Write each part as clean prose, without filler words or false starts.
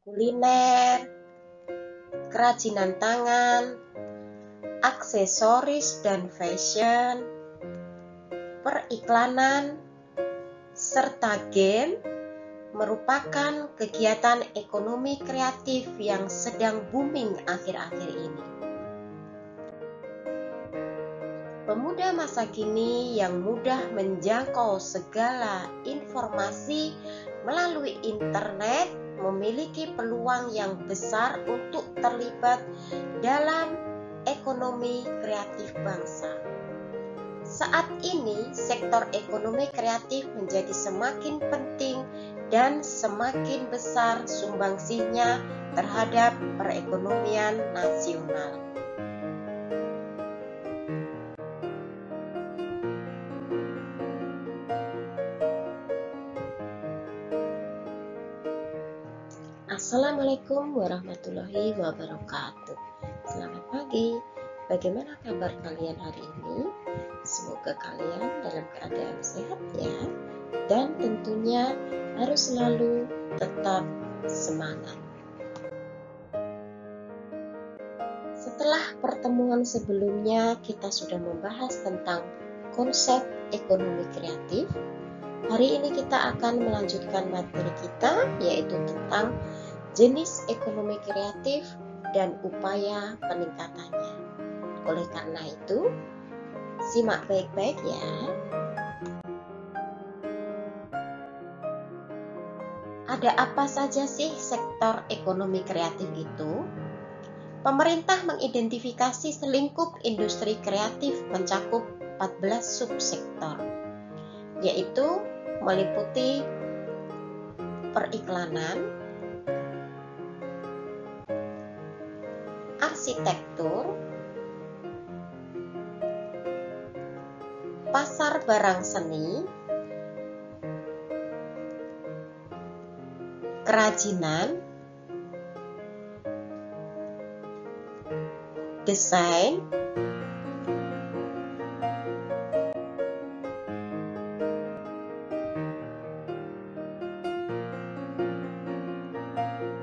kuliner, kerajinan tangan, aksesoris dan fashion, periklanan, serta game merupakan kegiatan ekonomi kreatif yang sedang booming akhir-akhir ini. Pemuda masa kini yang mudah menjangkau segala informasi melalui internet memiliki peluang yang besar untuk terlibat dalam ekonomi kreatif bangsa. Saat ini, sektor ekonomi kreatif menjadi semakin penting dan semakin besar sumbangsinya terhadap perekonomian nasional. Assalamualaikum warahmatullahi wabarakatuh. Selamat pagi. Bagaimana kabar kalian hari ini? Semoga kalian dalam keadaan sehat ya. Dan tentunya harus selalu tetap semangat. Setelah pertemuan sebelumnya kita sudah membahas tentang konsep ekonomi kreatif. Hari ini kita akan melanjutkan materi kita, yaitu tentang jenis ekonomi kreatif dan upaya peningkatannya. Oleh karena itu, simak baik-baik ya. Ada apa saja sih sektor ekonomi kreatif itu? Pemerintah mengidentifikasi selingkup industri kreatif mencakup 14 subsektor, yaitu meliputi periklanan, arsitektur, pasar barang seni, kerajinan, desain,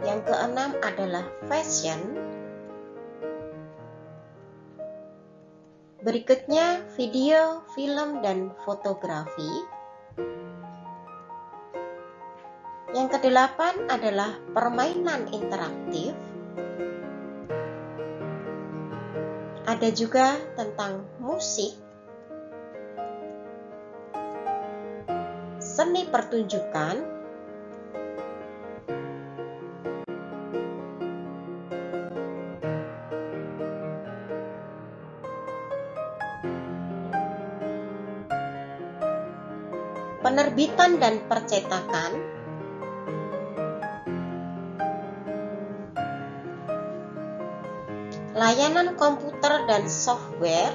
yang keenam adalah fashion. Berikutnya video, film, dan fotografi. Yang kedelapan adalah permainan interaktif. Ada juga tentang musik, seni pertunjukan, penerbitan dan percetakan, layanan komputer dan software,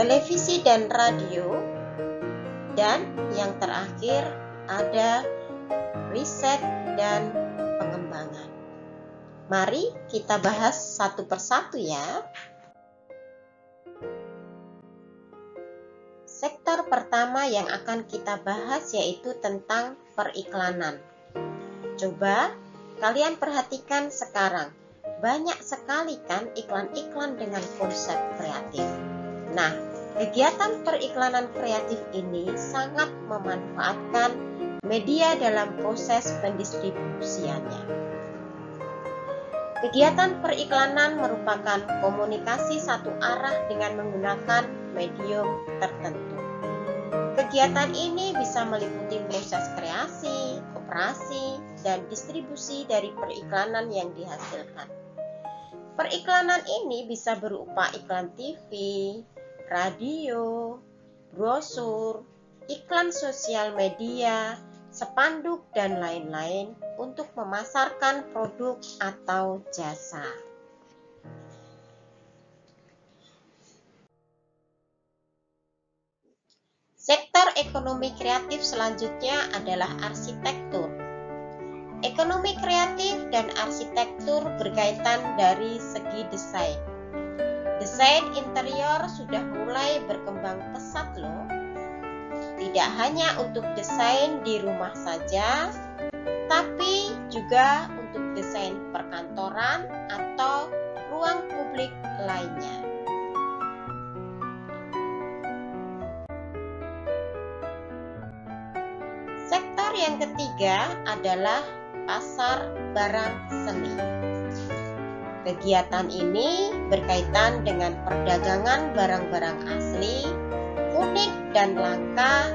televisi dan radio, dan yang terakhir ada riset dan pengembangan. Mari kita bahas satu persatu ya. Sektor pertama yang akan kita bahas yaitu tentang periklanan. Coba kalian perhatikan sekarang, banyak sekali kan iklan-iklan dengan konsep kreatif. Nah, kegiatan periklanan kreatif ini sangat memanfaatkan media dalam proses pendistribusiannya. Kegiatan periklanan merupakan komunikasi satu arah dengan menggunakan medium tertentu. Kegiatan ini bisa meliputi proses kreasi, operasi, dan distribusi dari periklanan yang dihasilkan. Periklanan ini bisa berupa iklan TV, radio, brosur, iklan sosial media, spanduk, dan lain-lain untuk memasarkan produk atau jasa. Sektor ekonomi kreatif selanjutnya adalah arsitektur. Ekonomi kreatif dan arsitektur berkaitan dari segi desain. Desain interior sudah mulai berkembang pesat loh. Tidak tidak hanya untuk desain di rumah saja, tapi juga untuk desain perkantoran atau ruang publik lainnya. Sektor yang ketiga adalah pasar barang seni. Kegiatan ini berkaitan dengan perdagangan barang-barang asli, unik dan langka,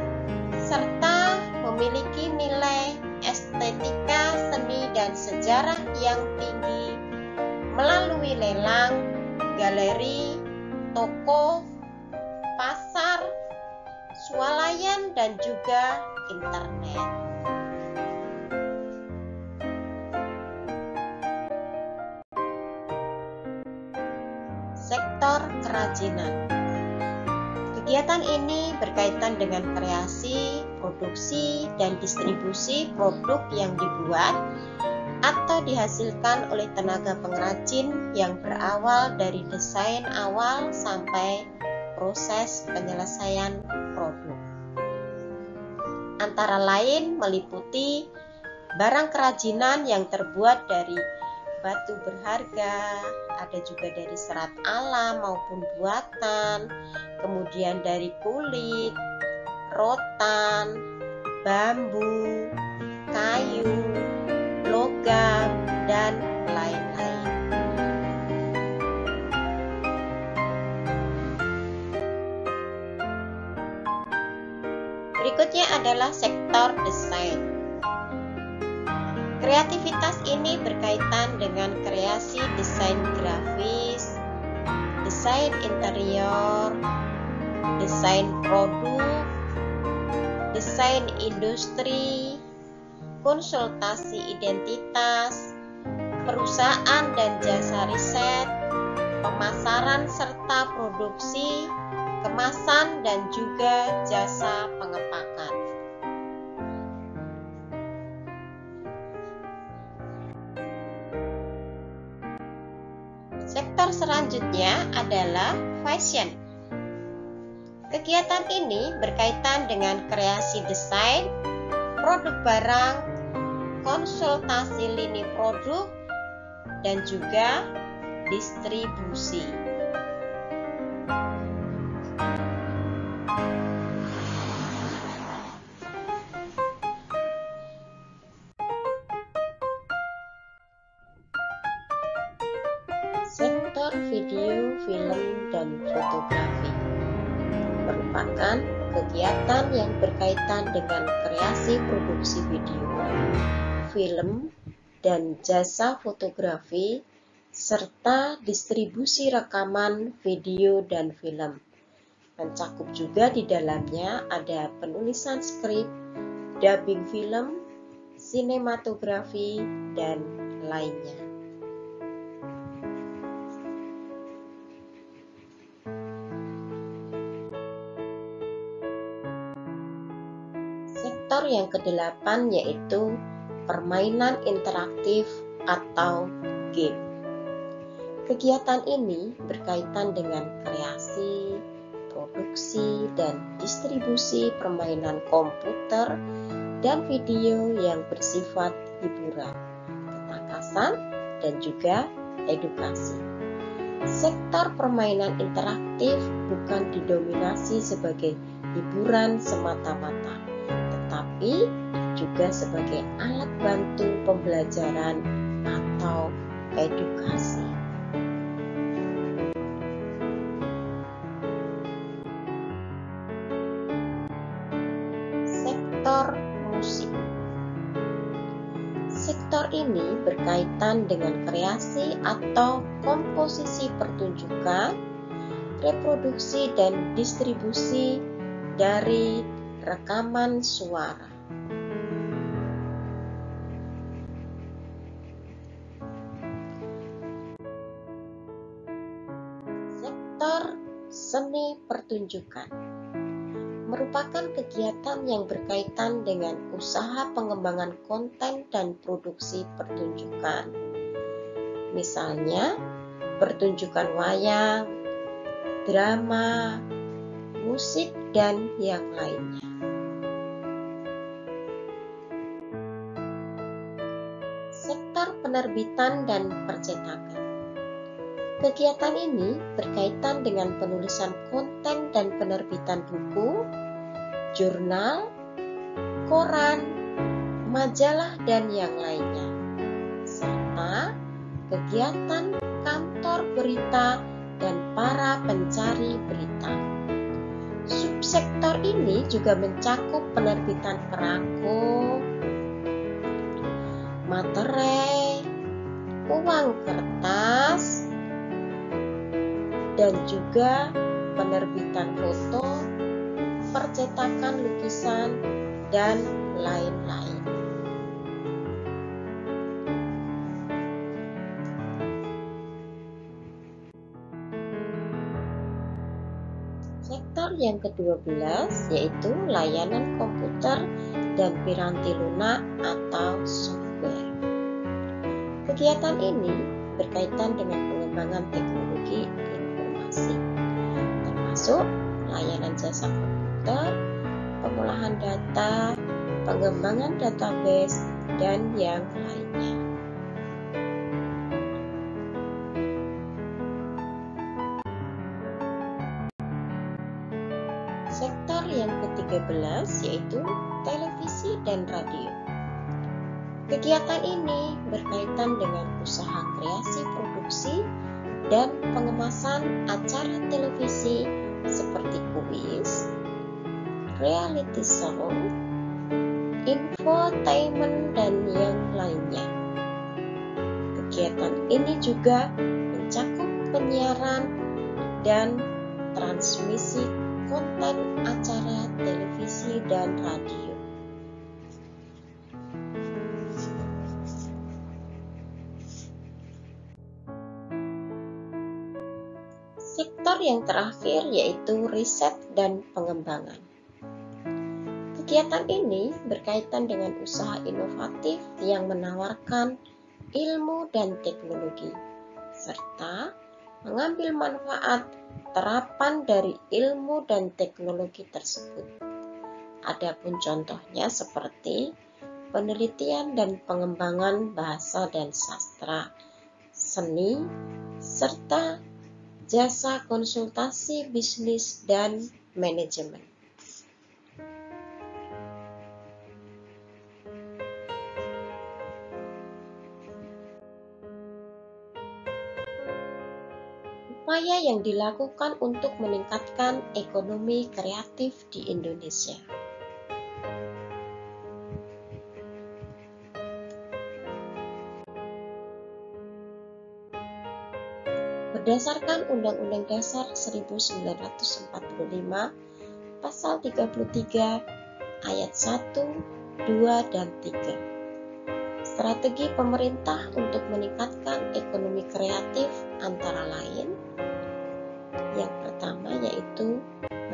serta memiliki nilai estetika, seni, dan sejarah yang tinggi melalui lelang, galeri, toko, pasar, swalayan, dan juga internet. Sektor kerajinan. Kegiatan ini berkaitan dengan kreasi, produksi, dan distribusi produk yang dibuat atau dihasilkan oleh tenaga pengrajin yang berawal dari desain awal sampai proses penyelesaian produk. Antara lain meliputi barang kerajinan yang terbuat dari batu berharga, ada juga dari serat alam maupun buatan, kemudian dari kulit, rotan, bambu, kayu, logam, dan lain-lain. Berikutnya adalah sektor desain. Kreativitas ini berkaitan dengan kreasi desain grafis, desain interior, desain produk, desain industri, konsultasi identitas, perusahaan dan jasa riset, pemasaran serta produksi, kemasan, dan juga jasa pengepakan. Sektor selanjutnya adalah fashion. Kegiatan ini berkaitan dengan kreasi desain, produk barang, konsultasi lini produk, dan juga distribusi. Sektor video, film, dan fotografi merupakan kegiatan yang berkaitan dengan kreasi produksi video, film, dan jasa fotografi, serta distribusi rekaman video dan film. Mencakup juga di dalamnya ada penulisan skrip, dubbing film, sinematografi, dan lainnya. Sektor yang kedelapan yaitu permainan interaktif atau game. Kegiatan ini berkaitan dengan kreasi, produksi, dan distribusi permainan komputer dan video yang bersifat hiburan, ketangkasan, dan juga edukasi. Sektor permainan interaktif bukan didominasi sebagai hiburan semata-mata, tetapi juga sebagai alat bantu pembelajaran atau edukasi. Sektor musik. Sektor ini berkaitan dengan kreasi atau komposisi pertunjukan, reproduksi, dan distribusi dari rekaman suara. Sektor seni pertunjukan merupakan kegiatan yang berkaitan dengan usaha pengembangan konten dan produksi pertunjukan. Misalnya, pertunjukan wayang, drama, musik, dan yang lainnya. penerbitan dan percetakan. Kegiatan ini berkaitan dengan penulisan konten dan penerbitan buku, jurnal, koran, majalah, dan yang lainnya, serta kegiatan kantor berita dan para pencari berita. Subsektor ini juga mencakup penerbitan perangko, materai, uang kertas, dan juga penerbitan foto, percetakan lukisan, dan lain-lain. Sektor yang ke-12 yaitu layanan komputer dan piranti lunak atau software. Kegiatan ini berkaitan dengan pengembangan teknologi informasi, termasuk layanan jasa komputer, pengolahan data, pengembangan database, dan yang lainnya. Sektor yang ke-13 yaitu televisi dan radio. Kegiatan ini berkaitan dengan usaha kreasi produksi dan pengemasan acara televisi seperti kuis, reality show, infotainment, dan yang lainnya. Kegiatan ini juga mencakup penyiaran dan transmisi konten acara televisi dan radio. Sektor yang terakhir yaitu riset dan pengembangan. Kegiatan ini berkaitan dengan usaha inovatif yang menawarkan ilmu dan teknologi, serta mengambil manfaat terapan dari ilmu dan teknologi tersebut. Adapun contohnya seperti penelitian dan pengembangan bahasa dan sastra, seni, serta jasa konsultasi bisnis dan manajemen. Upaya yang dilakukan untuk meningkatkan ekonomi kreatif di Indonesia. Berdasarkan Undang-Undang Dasar 1945, Pasal 33, Ayat 1, 2, dan 3. Strategi pemerintah untuk meningkatkan ekonomi kreatif antara lain, yang pertama yaitu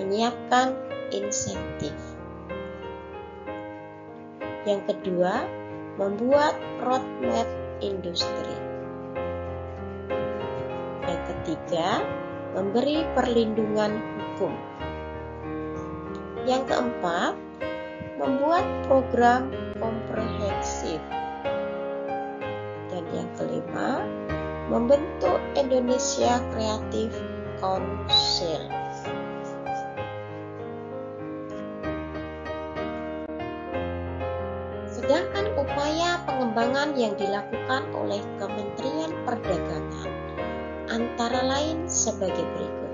menyiapkan insentif. Yang kedua, membuat roadmap industri. Yang ketiga, memberi perlindungan hukum. Yang keempat, membuat program komprehensif. Dan yang kelima, membentuk Indonesia Creative Council. Sedangkan upaya pengembangan yang dilakukan oleh Kementerian Perdagangan antara lain sebagai berikut.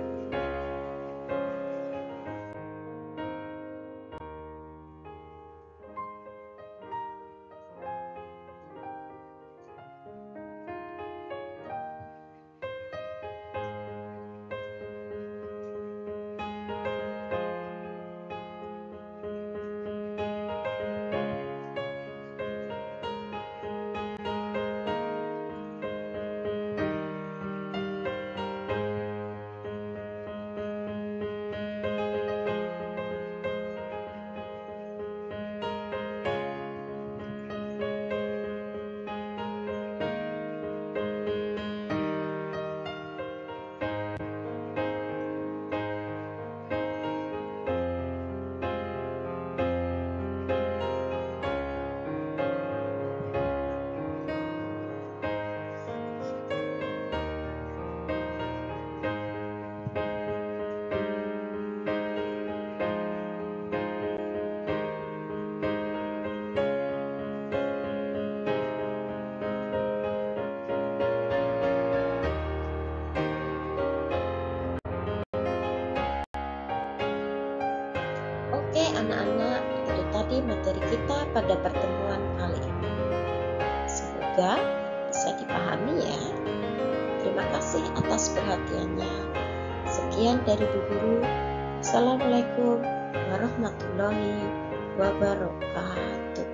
anak-anak, itu tadi materi kita pada pertemuan kali ini. Semoga bisa dipahami ya. Terima kasih atas perhatiannya. Sekian dari Bu Guru. Assalamualaikum warahmatullahi wabarakatuh.